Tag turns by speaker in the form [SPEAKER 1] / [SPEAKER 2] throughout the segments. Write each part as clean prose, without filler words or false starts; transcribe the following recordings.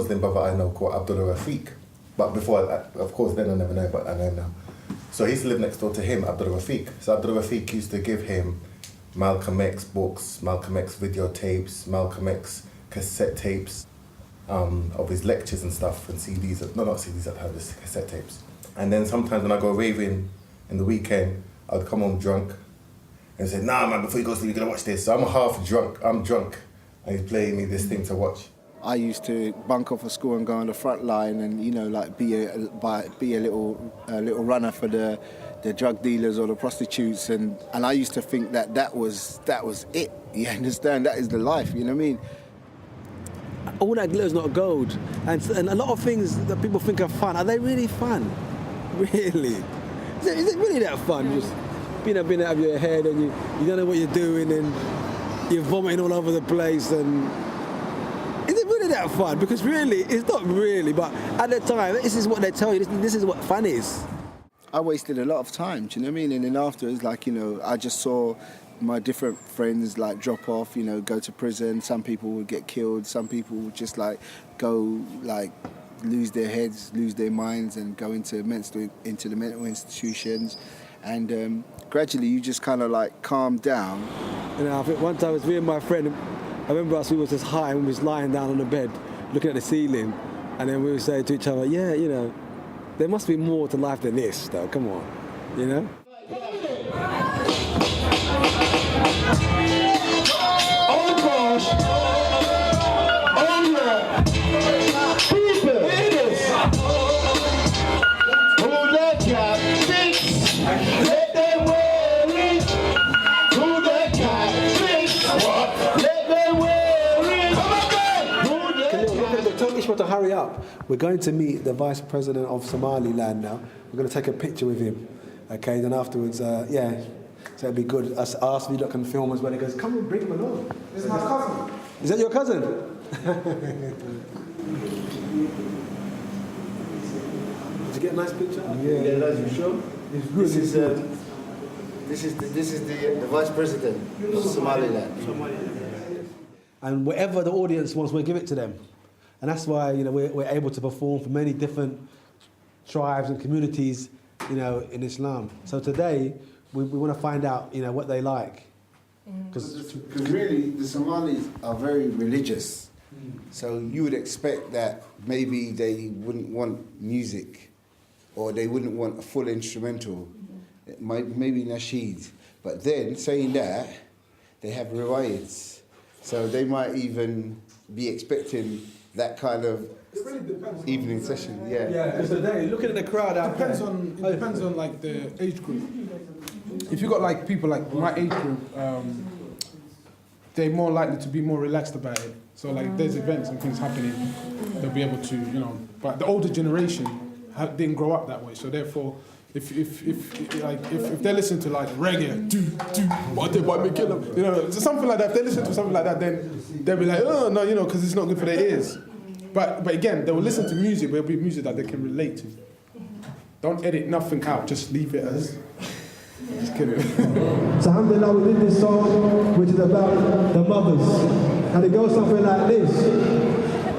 [SPEAKER 1] Muslim brother I know called Abdullah Rafiq. But before, of course, then I never know, but I know now. So he used to live next door to him, Abdullah Rafiq. So Abdullah Rafiq used to give him Malcolm X books, Malcolm X videotapes, Malcolm X cassette tapes of his lectures and stuff, and CDs, no, not CDs, I'd have this cassette tapes. And then sometimes when I go raving in the weekend, I'd come home drunk and say, nah man, before you go to sleep, you're gonna watch this. So I'm half drunk, and he's playing me this thing to watch.
[SPEAKER 2] I used to bunk off of school and go on the front line and, you know, like be a little runner for the drug dealers or the prostitutes, and I used to think that was it. You understand? That is the life. You know what I mean?
[SPEAKER 3] All that glitters not gold, and a lot of things that people think are fun, are they really fun? Really? Is it really that fun? Just being out of your head and you don't know what you're doing and you're vomiting all over the place, and is it really that fun? Because really, it's not really, but at the time, this is what they tell you, this is what fun is.
[SPEAKER 2] I wasted a lot of time, do you know what I mean? And then afterwards, like, you know, I just saw my different friends like drop off, you know, go to prison. Some people would get killed. Some people would just like go like lose their heads, lose their minds, and go into the mental institutions. And gradually, you just kind of like calm down.
[SPEAKER 3] You know, I think one time it was me and my friend. I remember us. We was just high and we was lying down on the bed, looking at the ceiling, and then we were saying to each other, "Yeah, you know, there must be more to life than this, though. Come on, you know."
[SPEAKER 4] Oh gosh! Oh yeah! People, hear this! Who the cat thinks? Let them wear it. Who the cat thinks? What? Let them wear it. Come on,
[SPEAKER 3] Tell Ishmael to hurry up. We're going to meet the Vice President of Somaliland now. We're going to take a picture with him. Okay, then afterwards, yeah. So it'd be good. Us ask that can film us when he goes, come and bring him along.
[SPEAKER 5] This is my cousin.
[SPEAKER 3] Is that your cousin? Did you get a nice picture?
[SPEAKER 2] Yeah, that's for sure.
[SPEAKER 3] It's good.
[SPEAKER 2] This is the Vice President of Somaliland.
[SPEAKER 3] And whatever the audience wants, we'll give it to them. And that's why, you know, we're able to perform for many different tribes and communities, you know, in Islam. So today, we want to find out, you know, what they like.
[SPEAKER 2] Because really, the Somalis are very religious. So you would expect that maybe they wouldn't want music, or they wouldn't want a full instrumental, maybe nasheed. But then, saying that, they have riwayats. So they might even be expecting that kind of evening session. Yeah.
[SPEAKER 3] Yeah, because today, looking at the crowd out there.
[SPEAKER 5] It depends on like the age group. If you got like people like my age group, they're more likely to be more relaxed about it. So like there's events and things happening, they'll be able to, you know. But the older generation didn't grow up that way, so therefore, if they listen to like reggae, what they want me kill them, you know, something like that. If they listen to something like that, then they'll be like, oh no, you know, because it's not good for their ears. But again, they will listen to music, but it'll be music that they can relate to. Don't edit nothing out, just leave it as. Just kidding.
[SPEAKER 3] So alhamdulillah, we did this song, which is about the mothers. And it goes something like this.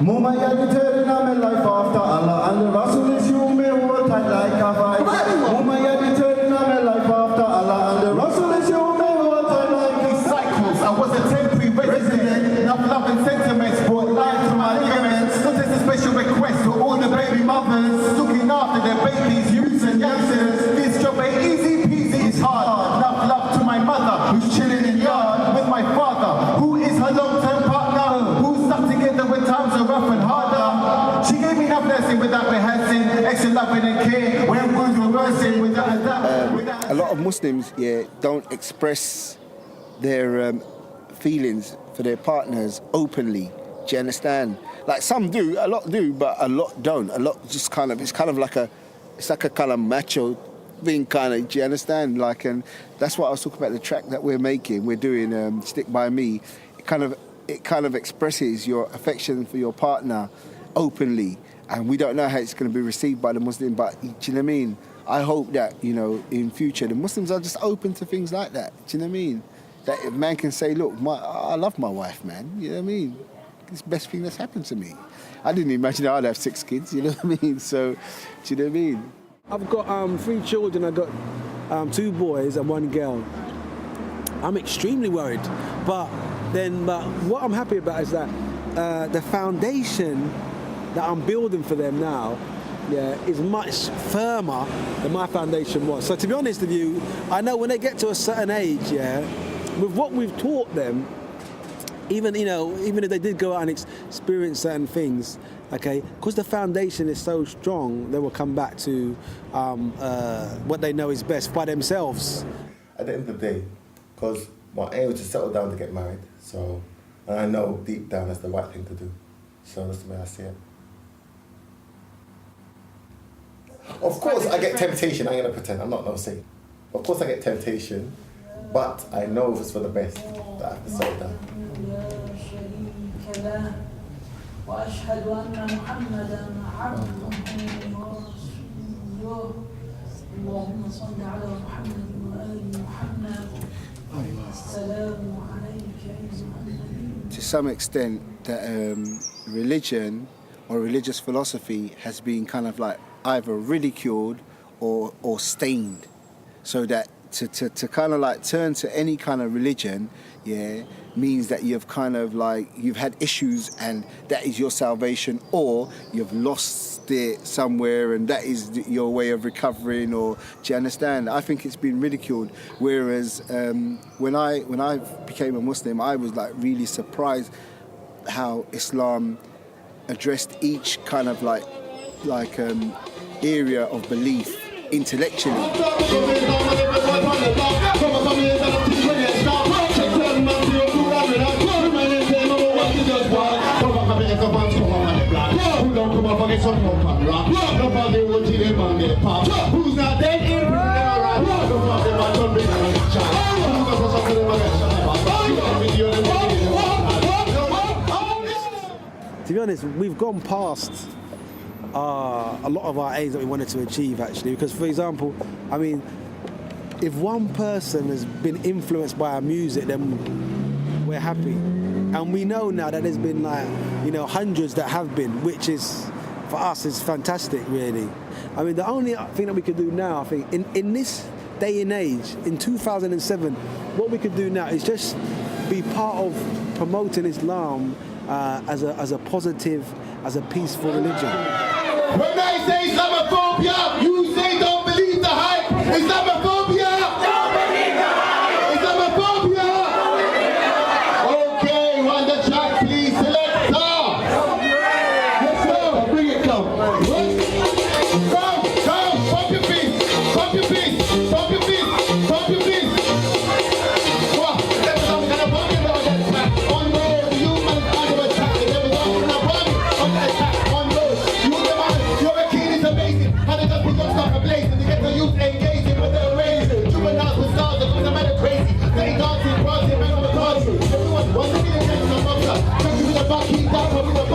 [SPEAKER 4] Mama, you're returning on my life after Allah, and the Rasul is you, may hold tight like a vice. Mama, you're returning on my life after Allah, and the Rasul is you, may hold tight like these cycles. I was a temporary resident, enough love and sentiments brought life to my ligaments. So there's a special request to all the baby mothers looking after their babies, youths and youngsters. This job ain't easy peasy, it's hard. Enough love to my mother, who's chilling in yard with my father, who is her long-term partner, who's stuck together when times are rough and harder. She gave me enough blessing without rehearsing, extra loving and care when words were reversing without a doubt.
[SPEAKER 2] A lot of Muslims, yeah, don't express their feelings for their partners openly. Do you understand? Like some do, a lot do, but a lot don't. A lot just kind of, it's like a kind of macho thing, kind of. Do you understand? Like, and that's what I was talking about. The track that we're making, we're doing "Stick by Me." It kind of expresses your affection for your partner openly, and we don't know how it's going to be received by the Muslim. But do you know what I mean? I hope that, you know, in future the Muslims are just open to things like that. Do you know what I mean? That a man can say, look, I love my wife, man. You know what I mean? it's the best thing that's happened to me. I didn't imagine I'd have 6 kids, you know what I mean? So, do you know what I mean?
[SPEAKER 3] I've got 3 children. I've got 2 boys and 1 girl. I'm extremely worried, but what I'm happy about is that the foundation that I'm building for them now, is much firmer than my foundation was. So to be honest with you, I know when they get to a certain age, with what we've taught them, even if they did go out and experience certain things, okay, because the foundation is so strong, they will come back to what they know is best by themselves.
[SPEAKER 1] At the end of the day, because my aim was to settle down to get married, so, and I know deep down that's the right thing to do. So that's the way I see it. Of course I get temptation, I ain't gonna pretend, I'm not gonna say. Of course I get temptation, but I know if it's for the best that I have to settle down.
[SPEAKER 6] وأشهد أن محمدا عبده ورسوله اللهم صل على محمد وآل محمد السلام عليك أيها النبي.
[SPEAKER 2] To some extent, that religion or religious philosophy has been kind of like either ridiculed or stained, so that to kind of like turn to any kind of religion, means that you've kind of like, you've had issues and that is your salvation, or you've lost it somewhere and that is your way of recovering, or do you understand? I think it's been ridiculed, whereas when I became a Muslim, I was like really surprised how Islam addressed each kind of like area of belief intellectually.
[SPEAKER 3] To be honest, we've gone past a lot of our aims that we wanted to achieve, actually, because, for example, I mean, if one person has been influenced by our music, then we're happy. And we know now that there's been hundreds that have been, which is, for us, is fantastic, really. I mean, the only thing that we could do now, I think, in this day and age, in 2007, what we could do now is just be part of promoting Islam as a positive, as a peaceful religion.
[SPEAKER 4] When I say Islamophobia, you say don't believe the hype. Islamophobia! Don't believe the hype! Islamophobia! Okay, on the track, please, selector. Yes, sir. Bring it, come. Come, pump your feet, pump your feet, pump your feet, pump your feet. What? That's some kind of bump it on that track. On road, the human is under attack. The devil's on the bump on the attack. On road, your kid is amazing. How they just become stuff ablazing. They get the youth engaging with the raising. Juveniles with stars, the things are mad crazy. They dancing, dancing, man on the dancing. Everyone wants to be the next one. Just with the back, keep down, with the